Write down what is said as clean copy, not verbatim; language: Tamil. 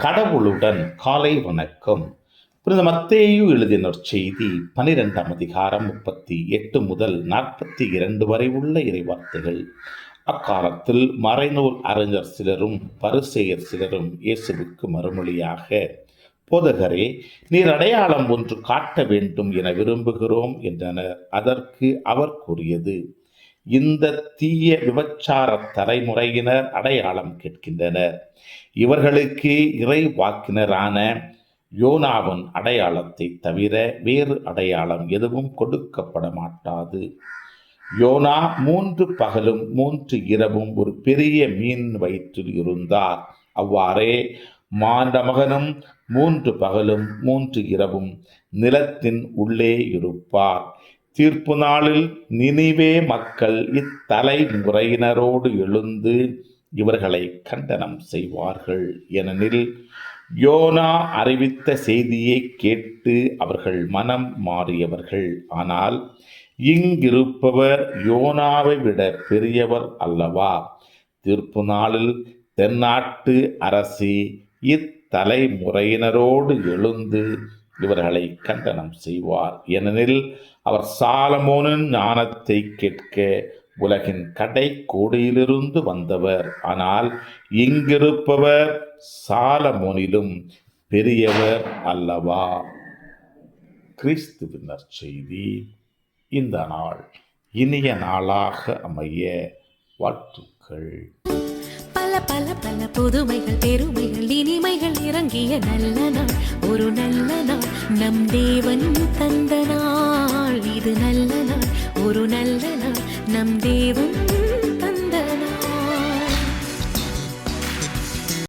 கடவுளுடன் காலை வணக்கம். புனித மத்தேயு எழுதிய நற்செய்தி 12ஆம் அதிகாரம் 38 முதல் 42 வரை உள்ள இறைவார்த்தைகள். அக்காலத்தில் மறைநூல் அறிஞர் சிலரும் பரிசேயர் சிலரும் இயேசுவுக்கு மறுமொழியாக, போதகரே, நீர் அடையாளம் ஒன்று காட்ட வேண்டும் என விரும்புகிறோம் என்றனர். அதற்கு அவர் கூறியது, இந்த தீய விபச்சார தலைமுறையினர் அடையாளம் கேட்கின்றனர். இவர்களுக்கு இறைவாக்கினரான யோனாவின் அடையாளத்தை தவிர வேறு அடையாளம் எதுவும் கொடுக்கப்பட மாட்டாது. யோனா 3 பகலும் 3 இரவும் ஒரு பெரிய மீன் வயிற்றில் இருந்தார். அவ்வாறே மானிடமகனும் 3 பகலும் 3 இரவும் நிலத்தின் உள்ளே இருப்பார். தீர்ப்பு நாளில் நினிவே மக்கள் இத்தலைமுறையினரோடு எழுந்து இவர்களை கண்டனம் செய்வார்கள். ஏனெனில் யோனா அறிவித்த செய்தியை கேட்டு அவர்கள் மனம் மாறியவர்கள். ஆனால் இங்கிருப்பவர் யோனாவை விட பெரியவர் அல்லவா? தீர்ப்பு நாளில் தென்னாட்டு அரசி இத்தலைமுறையினரோடு எழுந்து இவர்களை கண்டனம் செய்வார். ஏனெனில் அவர் சாலமோனின் ஞானத்தை கேட்க உலகின் கடை கோடியிலிருந்து வந்தவர். ஆனால் இங்கிருப்பவர் சாலமோனிலும் பெரியவர் அல்லவா? கிறிஸ்துவின் நற்செய்தி. இந்த நாள் இனிய நாளாக அமைய வாழ்த்துக்கள். பல பல பல புதுமைகள், பெருமைகள், இனிமைகள் இறங்கிய நல்ல நாள், ஒரு நல்ல நாள், நம் தேவன் தந்த நாள். இது நல்ல நாள், ஒரு நல்ல நாள், நம் தேவன்